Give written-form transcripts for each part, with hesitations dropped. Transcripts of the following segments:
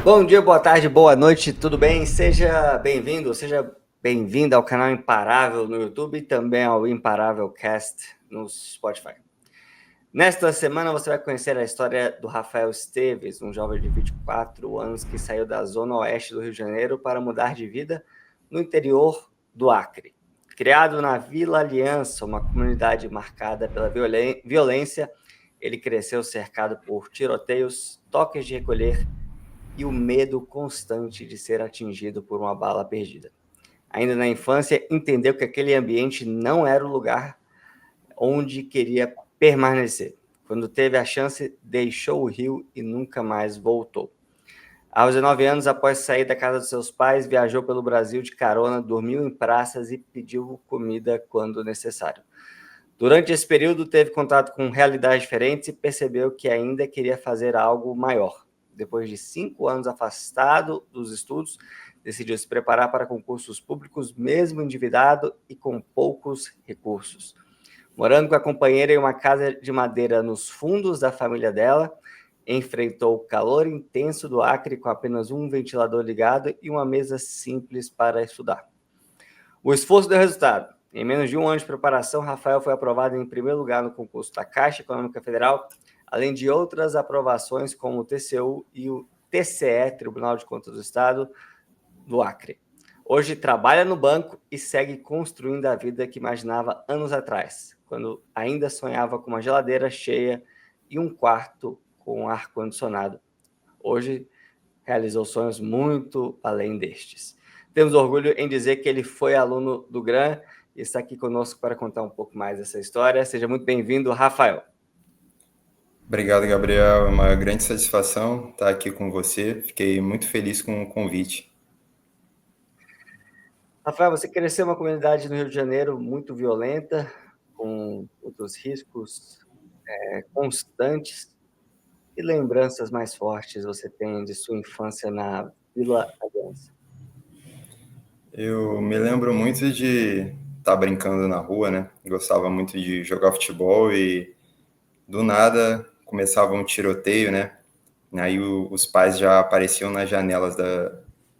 Bom dia, boa tarde, boa noite, tudo bem? Seja bem-vindo, seja bem-vinda ao canal Imparável no YouTube e também ao Imparável Cast no Spotify. Nesta semana você vai conhecer a história do Rafael Esteves, um jovem de 24 anos que saiu da zona oeste do Rio de Janeiro para mudar de vida no interior do Acre. Criado na Vila Aliança, uma comunidade marcada pela violência, ele cresceu cercado por tiroteios, toques de recolher e o medo constante de ser atingido por uma bala perdida. Ainda na infância, entendeu que aquele ambiente não era o lugar onde queria permanecer. Quando teve a chance, deixou o Rio e nunca mais voltou. Aos 19 anos, após sair da casa dos seus pais, viajou pelo Brasil de carona, dormiu em praças e pediu comida quando necessário. Durante esse período, teve contato com realidades diferentes e percebeu que ainda queria fazer algo maior. Depois de 5 anos afastado dos estudos, decidiu se preparar para concursos públicos, mesmo endividado e com poucos recursos. Morando com a companheira em uma casa de madeira nos fundos da família dela, enfrentou o calor intenso do Acre com apenas um ventilador ligado e uma mesa simples para estudar. O esforço deu resultado. Em menos de um ano de preparação, Rafael foi aprovado em primeiro lugar no concurso da Caixa Econômica Federal, além de outras aprovações como o TCU e o TCE, Tribunal de Contas do Estado do Acre. Hoje trabalha no banco e segue construindo a vida que imaginava anos atrás, quando ainda sonhava com uma geladeira cheia e um quarto com ar-condicionado. Hoje realizou sonhos muito além destes. Temos orgulho em dizer que ele foi aluno do GRAN e está aqui conosco para contar um pouco mais dessa história. Seja muito bem-vindo, Rafael. Obrigado, Gabriel. É uma grande satisfação estar aqui com você. Fiquei muito feliz com o convite. Rafael, você cresceu em uma comunidade no Rio de Janeiro muito violenta, com muitos riscos constantes. Que lembranças mais fortes você tem de sua infância na Vila Aliança? Eu me lembro muito de estar brincando na rua, né? Gostava muito de jogar futebol e do nada começava um tiroteio, né? Aí os pais já apareciam nas janelas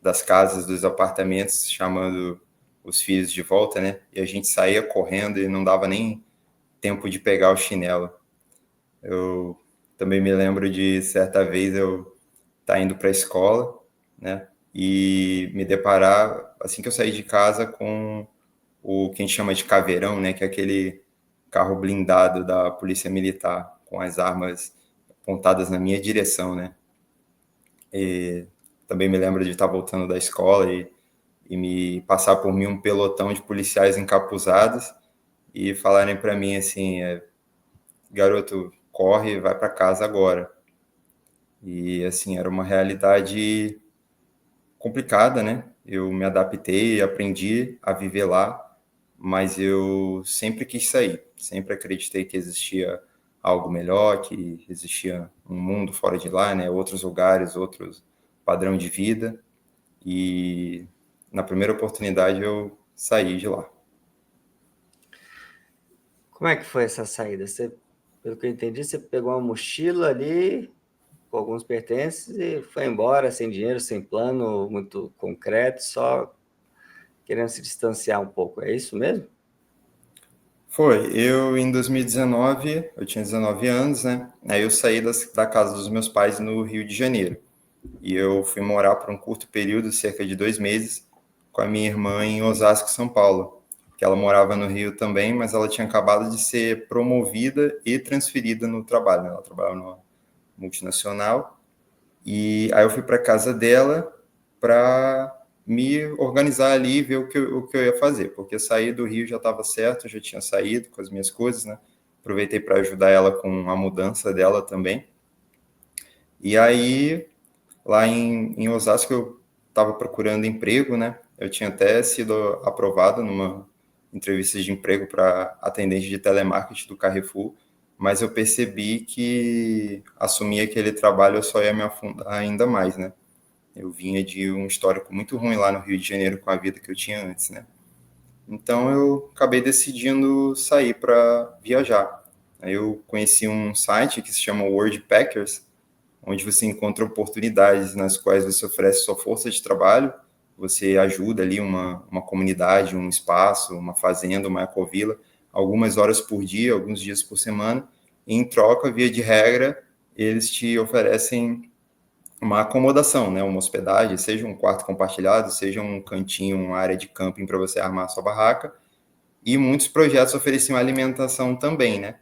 das casas, dos apartamentos, chamando os filhos de volta, né? E a gente saía correndo e não dava nem tempo de pegar o chinelo. Eu também me lembro de certa vez eu estar indo para a escola, né? E me deparar, assim que eu saí de casa, com o que a gente chama de caveirão, né? Que é aquele carro blindado da Polícia Militar, com as armas apontadas na minha direção, né? E também me lembro de estar voltando da escola e me passar por mim um pelotão de policiais encapuzados e falarem para mim assim, garoto, corre, vai para casa agora. E assim, era uma realidade complicada, né? Eu me adaptei, aprendi a viver lá, mas eu sempre quis sair, sempre acreditei que existia algo melhor, que existia um mundo fora de lá, né? Outros lugares, outros padrão de vida. E na primeira oportunidade eu saí de lá. Como é que foi essa saída? Você, pelo que eu entendi, você pegou uma mochila ali com alguns pertences e foi embora sem dinheiro, sem plano muito concreto, só querendo se distanciar um pouco. É isso mesmo? Foi, eu em 2019, eu tinha 19 anos, né? Aí eu saí da casa dos meus pais no Rio de Janeiro. E eu fui morar por um curto período, cerca de 2 meses, com a minha irmã em Osasco, São Paulo, que ela morava no Rio também, mas ela tinha acabado de ser promovida e transferida no trabalho, né? Ela trabalhava numa multinacional. E aí eu fui para casa dela para me organizar ali e ver o que eu ia fazer, porque sair do Rio já estava certo, eu já tinha saído com as minhas coisas, né? Aproveitei para ajudar ela com a mudança dela também. E aí, lá em Osasco, eu estava procurando emprego, né? Eu tinha até sido aprovado numa entrevista de emprego para atendente de telemarketing do Carrefour, mas eu percebi que assumir aquele trabalho eu só ia me afundar ainda mais, né? Eu vinha de um histórico muito ruim lá no Rio de Janeiro com a vida que eu tinha antes, né? Então eu acabei decidindo sair para viajar. Aí eu conheci um site que se chama Worldpackers, onde você encontra oportunidades nas quais você oferece sua força de trabalho, você ajuda ali uma comunidade, um espaço, uma fazenda, uma ecovila, algumas horas por dia, alguns dias por semana, e em troca, via de regra, eles te oferecem uma acomodação, né, uma hospedagem, seja um quarto compartilhado, seja um cantinho, uma área de camping para você armar a sua barraca, e muitos projetos ofereciam alimentação também, né?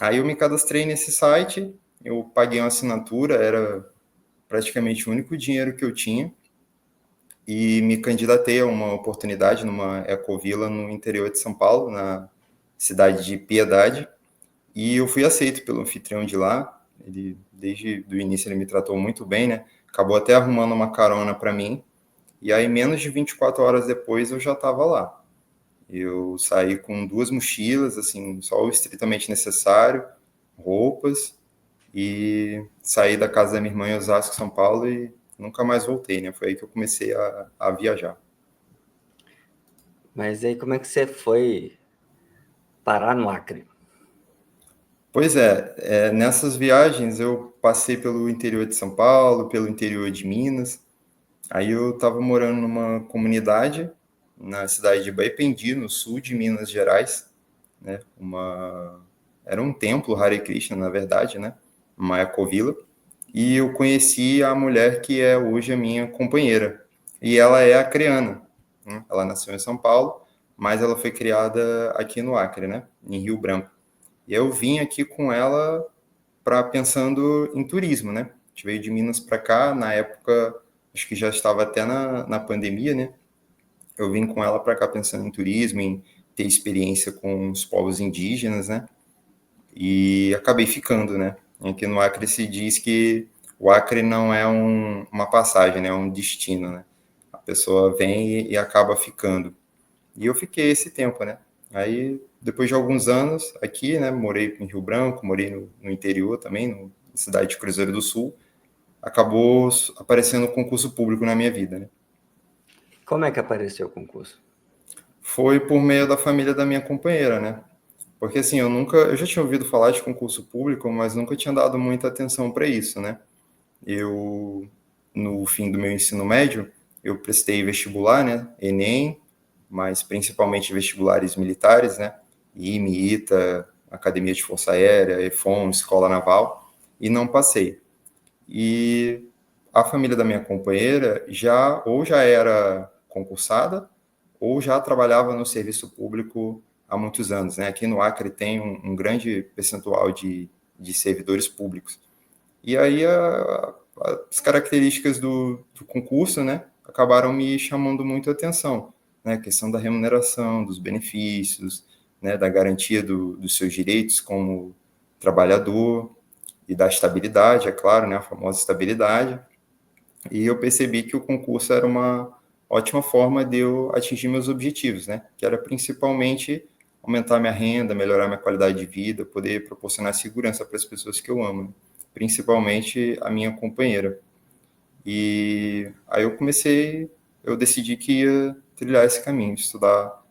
Aí eu me cadastrei nesse site, eu paguei uma assinatura, era praticamente o único dinheiro que eu tinha, e me candidatei a uma oportunidade numa ecovila no interior de São Paulo, na cidade de Piedade, e eu fui aceito pelo anfitrião de lá. Ele, desde o início, ele me tratou muito bem, né? Acabou até arrumando uma carona para mim, e aí menos de 24 horas depois eu já estava lá. Eu saí com 2 mochilas, assim, só o estritamente necessário, roupas, e saí da casa da minha irmã em Osasco, São Paulo, e nunca mais voltei, né? Foi aí que eu comecei a viajar. Mas aí como é que você foi parar no Acre? Pois é, nessas viagens eu passei pelo interior de São Paulo, pelo interior de Minas. Aí eu estava morando numa comunidade na cidade de Baipendi, no sul de Minas Gerais, né? Era um templo Hare Krishna, na verdade, né? Uma ecovila. E eu conheci a mulher que é hoje a minha companheira. E ela é acreana, né? Ela nasceu em São Paulo, mas ela foi criada aqui no Acre, né? Em Rio Branco. E eu vim aqui com ela para pensando em turismo, né? A gente veio de Minas para cá, na época, acho que já estava até na pandemia, né? Eu vim com ela para cá pensando em turismo, em ter experiência com os povos indígenas, né? E acabei ficando, né? Aqui no Acre se diz que o Acre não é uma passagem, né? É um destino, né? A pessoa vem e acaba ficando. E eu fiquei esse tempo, né? Aí, depois de alguns anos aqui, né? Morei em Rio Branco, morei no interior também, na cidade de Cruzeiro do Sul. Acabou aparecendo um concurso público na minha vida, né? Como é que apareceu o concurso? Foi por meio da família da minha companheira, né? Porque assim, eu já tinha ouvido falar de concurso público, mas nunca tinha dado muita atenção para isso, né? Eu, no fim do meu ensino médio, eu prestei vestibular, né? Enem, mas principalmente vestibulares militares, né? IME, ITA, Academia de Força Aérea, EFON, Escola Naval, e não passei. E a família da minha companheira já era concursada ou já trabalhava no serviço público há muitos anos, né? Aqui no Acre tem um grande percentual de servidores públicos. E aí as características do concurso, né, acabaram me chamando muito a atenção, né? A questão da remuneração, dos benefícios, né, da garantia dos seus direitos como trabalhador e da estabilidade, é claro, né, a famosa estabilidade. E eu percebi que o concurso era uma ótima forma de eu atingir meus objetivos, né? Que era principalmente aumentar minha renda, melhorar minha qualidade de vida, poder proporcionar segurança para as pessoas que eu amo, né? Principalmente a minha companheira. E aí eu decidi que ia trilhar esse caminho, estudar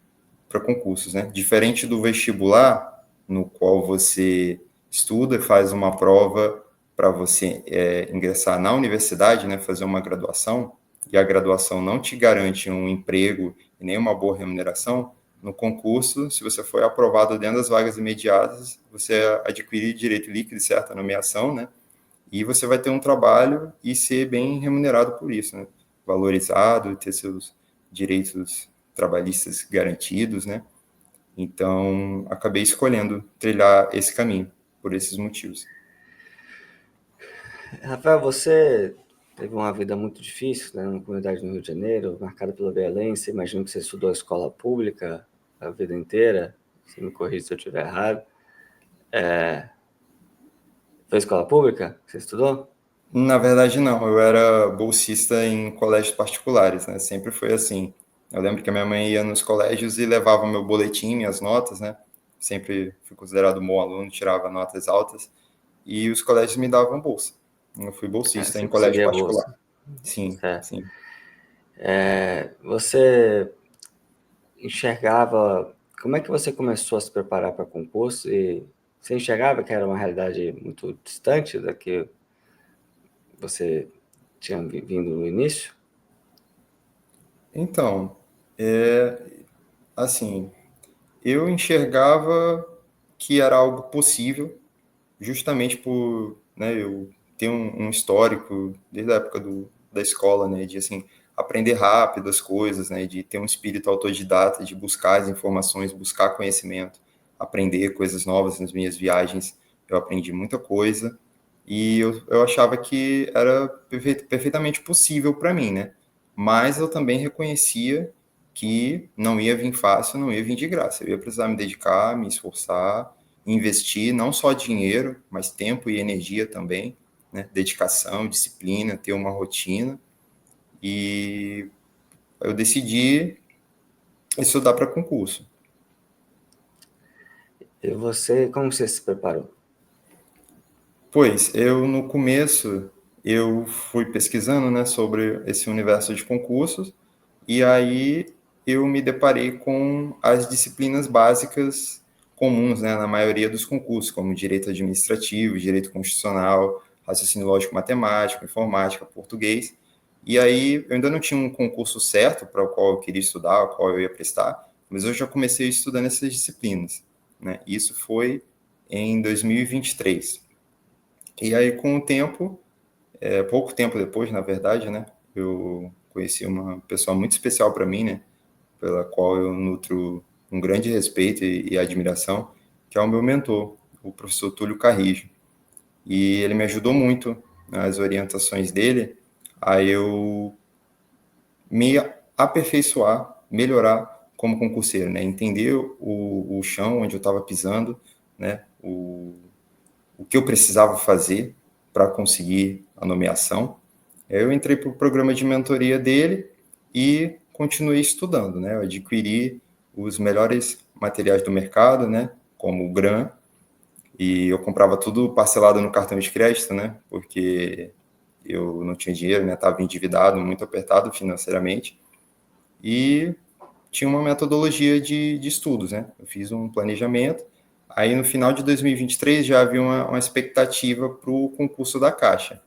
para concursos, né? Diferente do vestibular, no qual você estuda, faz uma prova para você ingressar na universidade, né? Fazer uma graduação, e a graduação não te garante um emprego e nem uma boa remuneração. No concurso, se você for aprovado dentro das vagas imediatas, você adquire direito líquido e certa nomeação, né? E você vai ter um trabalho e ser bem remunerado por isso, né? Valorizado, ter seus direitos trabalhistas garantidos, né? Então, acabei escolhendo trilhar esse caminho, por esses motivos. Rafael, você teve uma vida muito difícil, né, na comunidade no Rio de Janeiro, marcada pela violência. Imagino que você estudou escola pública a vida inteira. Você me corrija se eu estiver errado. Foi escola pública que você estudou? Na verdade, não. Eu era bolsista em colégios particulares, né? Sempre foi assim. Eu lembro que a minha mãe ia nos colégios e levava meu boletim, minhas notas, né? Sempre fui considerado um bom aluno, tirava notas altas. E os colégios me davam bolsa. Eu fui Ah, bolsista você em colégio conseguia particular. bolsa. Sim, Certo. sim. Você enxergava... Como é que você começou a se preparar para concurso? E você enxergava que era uma realidade muito distante da que você tinha vindo no início? Então, assim, eu enxergava que era algo possível, justamente por, né, eu ter um histórico desde a época da escola, né, de assim aprender rápido as coisas, né, de ter um espírito autodidata, de buscar as informações, buscar conhecimento, aprender coisas novas nas minhas viagens. Eu aprendi muita coisa e eu achava que era perfeitamente possível para mim, né? Mas eu também reconhecia que não ia vir fácil, não ia vir de graça. Eu ia precisar me dedicar, me esforçar, investir não só dinheiro, mas tempo e energia também, né? Dedicação, disciplina, ter uma rotina. E eu decidi estudar para concurso. E você, como você se preparou? Pois, eu no começo, eu fui pesquisando, né, sobre esse universo de concursos, e aí eu me deparei com as disciplinas básicas comuns, né, na maioria dos concursos, como direito administrativo, direito constitucional, raciocínio lógico matemático, informática, português. E aí eu ainda não tinha um concurso certo para o qual eu queria estudar, o qual eu ia prestar, mas eu já comecei estudando essas disciplinas, né? Isso foi em 2023. E aí, com o tempo, pouco tempo depois, na verdade, né, eu conheci uma pessoa muito especial para mim, né, pela qual eu nutro um grande respeito e admiração, que é o meu mentor, o professor Túlio Carrijo. E ele me ajudou muito nas orientações dele a eu me aperfeiçoar, melhorar como concurseiro, né, entender o chão onde eu estava pisando, né, o que eu precisava fazer para conseguir a nomeação. Eu entrei para o programa de mentoria dele e continuei estudando, né? Eu adquiri os melhores materiais do mercado, né? Como o GRAM, e eu comprava tudo parcelado no cartão de crédito, né? Porque eu não tinha dinheiro, né? Estava endividado, muito apertado financeiramente, e tinha uma metodologia de estudos, né? Eu fiz um planejamento. Aí, no final de 2023, já havia uma expectativa para o concurso da Caixa.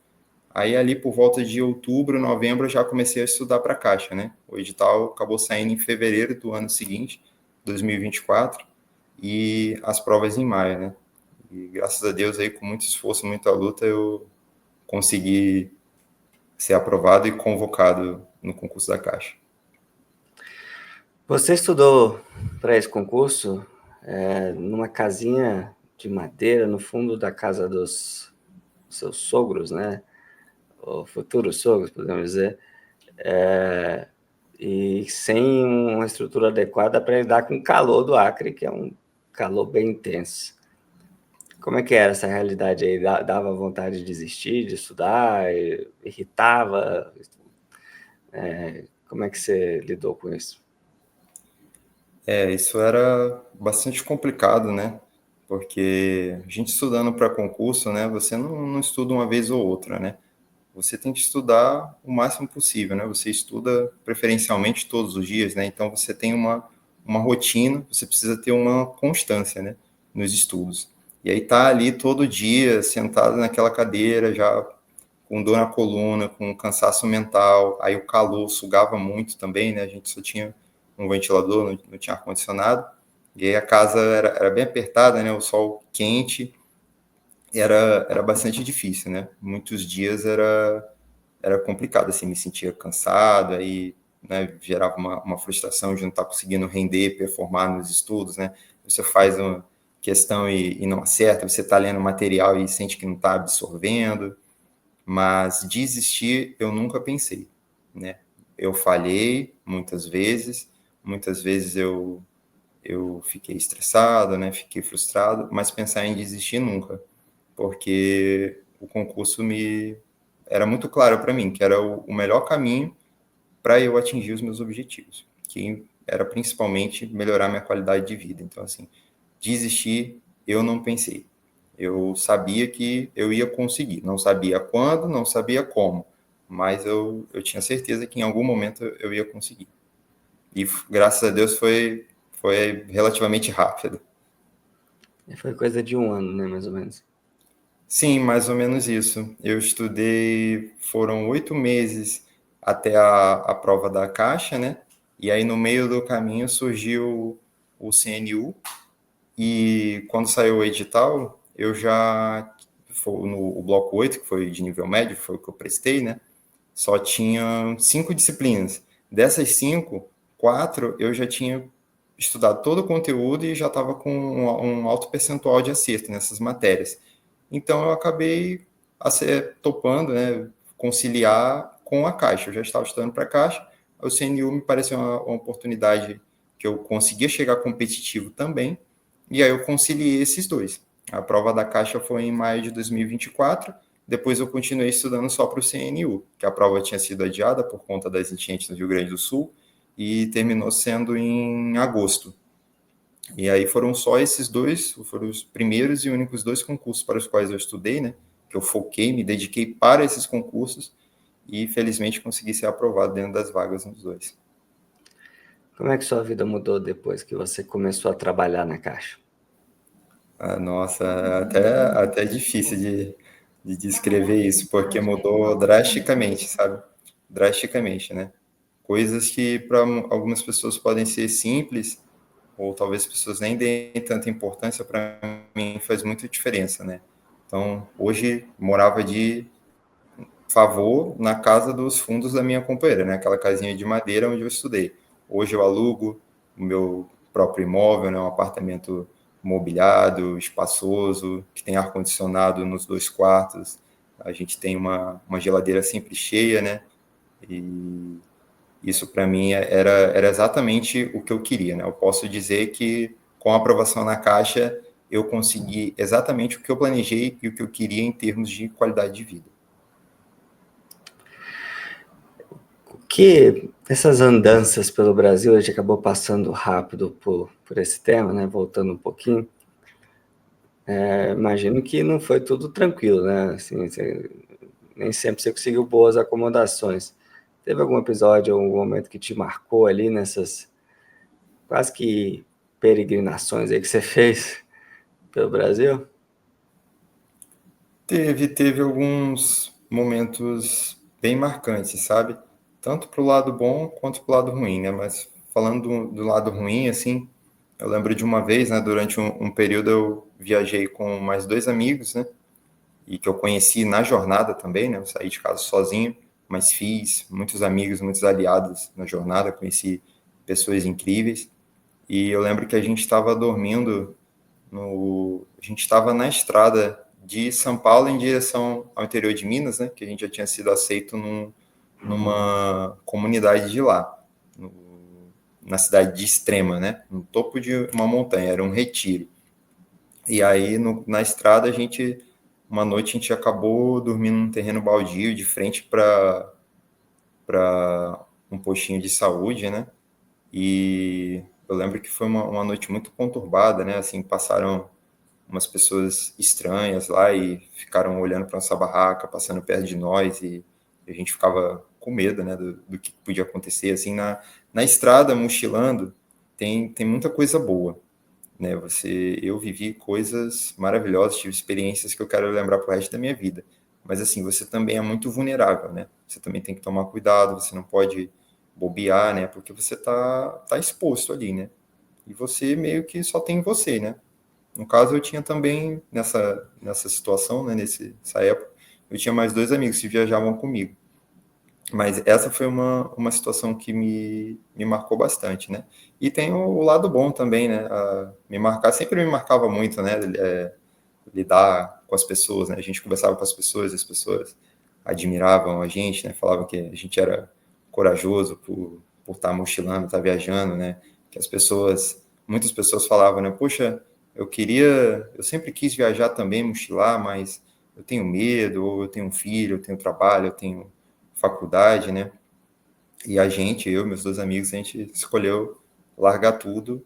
Aí, ali por volta de outubro, novembro, eu já comecei a estudar para a Caixa, né? O edital acabou saindo em fevereiro do ano seguinte, 2024, e as provas em maio, né? E graças a Deus, aí, com muito esforço, muita luta, eu consegui ser aprovado e convocado no concurso da Caixa. Você estudou para esse concurso numa casinha de madeira no fundo da casa dos seus sogros, né? Ou futuros sogros, podemos dizer, e sem uma estrutura adequada para lidar com o calor do Acre, que é um calor bem intenso. Como é que era essa realidade aí? Dava vontade de desistir, de estudar, irritava? Como é que você lidou com isso? Isso era bastante complicado, né? Porque a gente estudando para concurso, né? Você não estuda uma vez ou outra, né? Você tem que estudar o máximo possível, né? Você estuda preferencialmente todos os dias, né? Então você tem uma rotina, você precisa ter uma constância, né? Nos estudos. E aí tá ali todo dia, sentado naquela cadeira, já com dor na coluna, com cansaço mental, aí o calor sugava muito também, né? A gente só tinha um ventilador, não tinha ar-condicionado, e aí a casa era bem apertada, né? O sol quente, era bastante difícil, né? Muitos dias era complicado, assim, me sentia cansado, aí, né, gerava uma frustração de não estar conseguindo render, performar nos estudos, né? Você faz uma questão e não acerta, você está lendo material e sente que não está absorvendo, mas desistir eu nunca pensei, né? Eu falhei muitas vezes eu fiquei estressado, né? Fiquei frustrado, mas pensar em desistir nunca, porque o concurso me era muito claro para mim que era o melhor caminho para eu atingir os meus objetivos, que era principalmente melhorar minha qualidade de vida. Então, assim, desistir eu não pensei. Eu sabia que eu ia conseguir. Não sabia quando, não sabia como, mas eu tinha certeza que em algum momento eu ia conseguir. E graças a Deus foi relativamente rápido. Foi coisa de um ano, né, mais ou menos. Sim, mais ou menos isso. Eu estudei, foram 8 meses até a prova da Caixa, né? E aí no meio do caminho surgiu o CNU, e quando saiu o edital, eu já, foi no o bloco 8 que foi de nível médio, foi o que eu prestei, né? Só tinha 5 disciplinas. Dessas 5, 4 eu já tinha estudado todo o conteúdo e já estava com um alto percentual de acerto nessas matérias. Então eu acabei topando, né, conciliar com a Caixa. Eu já estava estudando para a Caixa, o CNU me pareceu uma oportunidade que eu conseguia chegar competitivo também, e aí eu conciliei esses dois. A prova da Caixa foi em maio de 2024, depois eu continuei estudando só para o CNU, que a prova tinha sido adiada por conta das enchentes no Rio Grande do Sul, e terminou sendo em agosto. E aí foram só esses dois, foram os primeiros e únicos dois concursos para os quais eu estudei, né? Que eu foquei, me dediquei para esses concursos e felizmente consegui ser aprovado dentro das vagas nos dois. Como é que sua vida mudou depois que você começou a trabalhar na Caixa? Ah, nossa, até difícil de descrever isso, porque mudou drasticamente, sabe? Drasticamente, né? Coisas que para algumas pessoas podem ser simples, ou talvez as pessoas nem deem tanta importância, para mim faz muita diferença, né? Então, hoje morava de favor na casa dos fundos da minha companheira, né? Aquela casinha de madeira onde eu estudei. Hoje eu alugo o meu próprio imóvel, né? Um apartamento mobiliado, espaçoso, que tem ar-condicionado nos 2 quartos. A gente tem uma geladeira sempre cheia, né? E isso para mim era exatamente o que eu queria, né? Eu posso dizer que com a aprovação na Caixa eu consegui exatamente o que eu planejei e o que eu queria em termos de qualidade de vida. Que essas andanças pelo Brasil, a gente acabou passando rápido por esse tema, né? Voltando um pouquinho. Imagino que não foi tudo tranquilo, né? Assim, nem sempre você conseguiu boas acomodações. Teve algum episódio, algum momento que te marcou ali nessas quase que peregrinações aí que você fez pelo Brasil? Teve alguns momentos bem marcantes, sabe? Tanto pro lado bom quanto pro lado ruim, né? Mas falando do lado ruim, assim, eu lembro de uma vez, né? Durante um período eu viajei com mais 2 amigos, né? E que eu conheci na jornada também, né? Eu saí de casa sozinho, mas fiz muitos amigos, muitos aliados na jornada, conheci pessoas incríveis. E eu lembro que a gente estava dormindo a gente estava na estrada de São Paulo em direção ao interior de Minas, né? Que a gente já tinha sido aceito numa comunidade de lá, no, na cidade de Extrema, né? No topo de uma montanha, era um retiro. E aí na estrada uma noite a gente acabou dormindo num terreno baldio de frente para um postinho de saúde, né? E eu lembro que foi uma noite muito conturbada, né? Assim, passaram umas pessoas estranhas lá e ficaram olhando para nossa barraca, passando perto de nós e a gente ficava com medo, né, do que podia acontecer. Assim, na estrada, mochilando, tem muita coisa boa, né? Eu vivi coisas maravilhosas, tive experiências que eu quero lembrar pro resto da minha vida. Mas assim, você também é muito vulnerável, né? Você também tem que tomar cuidado, você não pode bobear, né? Porque você tá exposto ali, né? E você meio que só tem você, né? No caso, eu tinha também, nessa situação, né, nessa época, eu tinha mais 2 amigos que viajavam comigo. Mas essa foi uma situação que me marcou bastante, né? E tem o lado bom também, né? Sempre me marcava muito, né? Lidar com as pessoas, né? A gente conversava com as pessoas admiravam a gente, né? Falavam que a gente era corajoso por estar mochilando, estar viajando, né? Que muitas pessoas falavam, né? Poxa, eu sempre quis viajar também, mochilar, mas eu tenho medo, ou eu tenho um filho, eu tenho trabalho, eu tenho faculdade, né? E meus 2 amigos, a gente escolheu largar tudo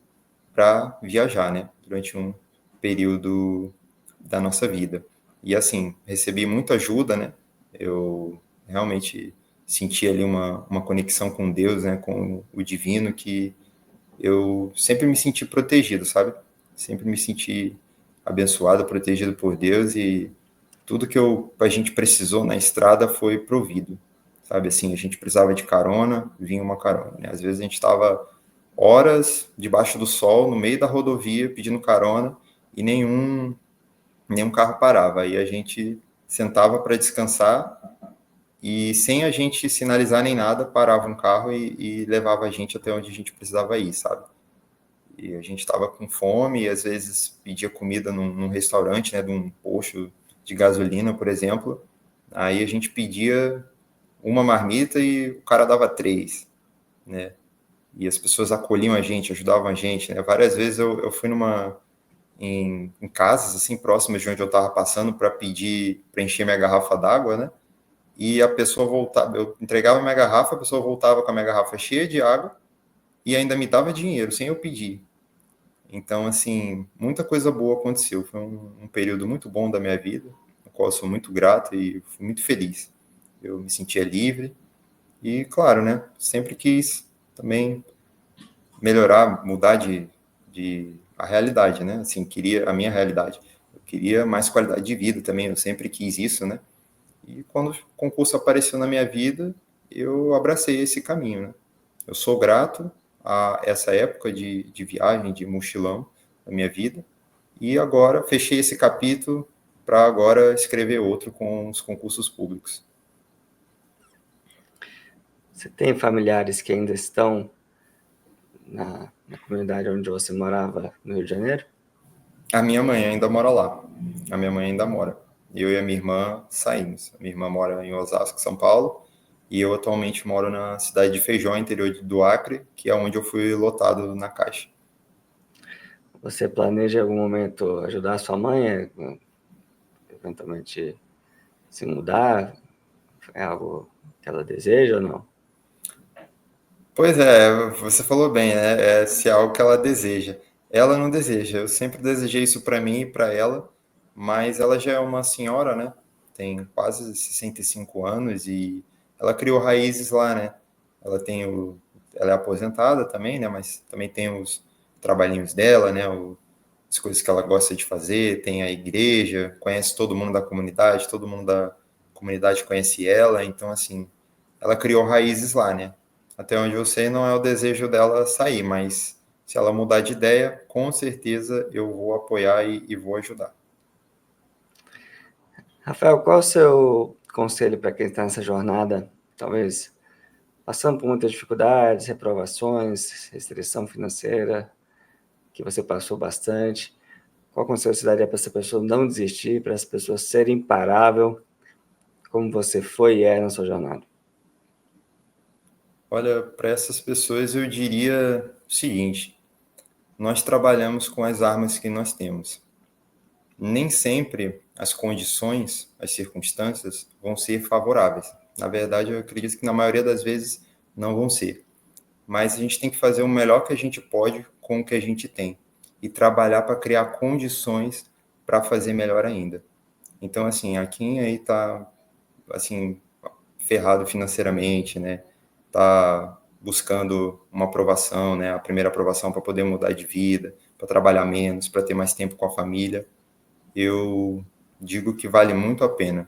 para viajar, né? Durante um período da nossa vida. E assim, recebi muita ajuda, né? Eu realmente senti ali uma conexão com Deus, né? Com o divino, que eu sempre me senti protegido, sabe? Sempre me senti abençoado, protegido por Deus, e tudo que a gente precisou na estrada foi provido, sabe? Assim, a gente precisava de carona, vinha uma carona, né? Às vezes a gente estava horas debaixo do sol, no meio da rodovia, pedindo carona, e nenhum carro parava. Aí a gente sentava para descansar e, sem a gente sinalizar nem nada, parava um carro e levava a gente até onde a gente precisava ir, sabe? E a gente estava com fome e às vezes pedia comida num restaurante, né, de um posto de gasolina, por exemplo. Aí a gente pedia uma marmita e o cara dava 3, né? E as pessoas acolhiam a gente, ajudavam a gente, né? Várias vezes eu fui em casas assim próximas de onde eu estava passando para encher minha garrafa d'água, né? E a pessoa voltava, eu entregava minha garrafa, a pessoa voltava com a minha garrafa cheia de água e ainda me dava dinheiro sem eu pedir. Então, assim, muita coisa boa aconteceu. Foi um período muito bom da minha vida, no qual eu sou muito grato e fui muito feliz. Eu me sentia livre e, claro, né? Sempre quis também melhorar, mudar de a realidade, né? Assim, queria a minha realidade. Eu queria mais qualidade de vida também. Eu sempre quis isso, né? E quando o concurso apareceu na minha vida, eu abracei esse caminho, né? Eu sou grato a essa época de viagem, de mochilão na minha vida. E agora fechei esse capítulo para agora escrever outro com os concursos públicos. Você tem familiares que ainda estão na comunidade onde você morava, no Rio de Janeiro? A minha mãe ainda mora lá. A minha mãe ainda mora. Eu e a minha irmã saímos. A minha irmã mora em Osasco, São Paulo, e eu atualmente moro na cidade de Feijó, interior do Acre, que é onde eu fui lotado na Caixa. Você planeja em algum momento ajudar a sua mãe, eventualmente se mudar? É algo que ela deseja ou não? Pois é, você falou bem, né? Se é algo que ela deseja. Ela não deseja. Eu sempre desejei isso para mim e para ela, mas ela já é uma senhora, né? Tem quase 65 anos e ela criou raízes lá, né? Ela tem ela é aposentada também, né? Mas também tem os trabalhinhos dela, né? As coisas que ela gosta de fazer. Tem a igreja, conhece todo mundo da comunidade, todo mundo da comunidade conhece ela. Então, assim, ela criou raízes lá, né? Até onde eu sei, não é o desejo dela sair, mas se ela mudar de ideia, com certeza eu vou apoiar e vou ajudar. Rafael, qual é o seu conselho para quem está nessa jornada, talvez passando por muitas dificuldades, reprovações, restrição financeira, que você passou bastante? Qual conselho você daria para essa pessoa não desistir, para essa pessoa ser imparável, como você foi e é na sua jornada? Olha, para essas pessoas eu diria o seguinte: nós trabalhamos com as armas que nós temos. Nem sempre as condições, as circunstâncias vão ser favoráveis. Na verdade, eu acredito que na maioria das vezes não vão ser. Mas a gente tem que fazer o melhor que a gente pode com o que a gente tem e trabalhar para criar condições para fazer melhor ainda. Então, assim, a Kim aí tá, assim, ferrado financeiramente, né? Tá buscando uma aprovação, né? A primeira aprovação para poder mudar de vida, para trabalhar menos, para ter mais tempo com a família. Eu digo que vale muito a pena,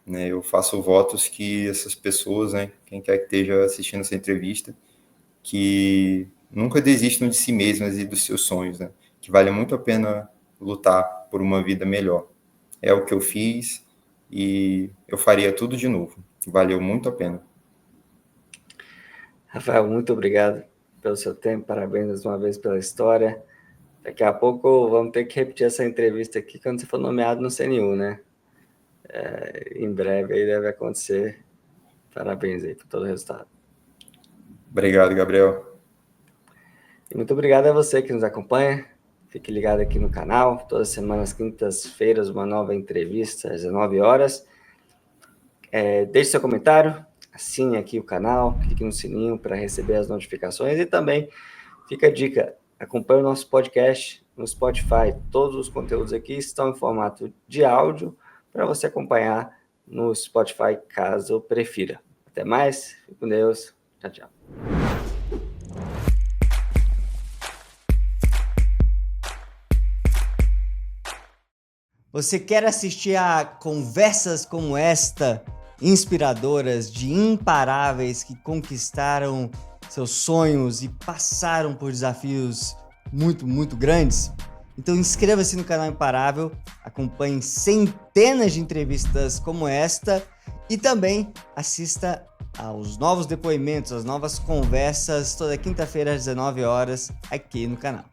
né? Eu faço votos que essas pessoas, né? Quem quer que esteja assistindo essa entrevista, que nunca desistam de si mesmas e dos seus sonhos, né? Que vale muito a pena lutar por uma vida melhor. É o que eu fiz e eu faria tudo de novo. Valeu muito a pena. Rafael, muito obrigado pelo seu tempo, parabéns mais uma vez pela história. Daqui a pouco vamos ter que repetir essa entrevista aqui quando você for nomeado no CNU, né? Em breve aí deve acontecer. Parabéns aí por todo o resultado. Obrigado, Gabriel. E muito obrigado a você que nos acompanha. Fique ligado aqui no canal. Todas as semanas, quintas-feiras, uma nova entrevista às 19 horas. Deixe seu comentário, assine aqui o canal, clique no sininho para receber as notificações e também fica a dica, acompanhe o nosso podcast no Spotify. Todos os conteúdos aqui estão em formato de áudio para você acompanhar no Spotify, caso prefira. Até mais, fique com Deus. Tchau, tchau. Você quer assistir a conversas como esta, inspiradoras, de imparáveis que conquistaram seus sonhos e passaram por desafios muito, muito grandes? Então inscreva-se no canal Imparável, acompanhe centenas de entrevistas como esta e também assista aos novos depoimentos, às novas conversas toda quinta-feira às 19 horas aqui no canal.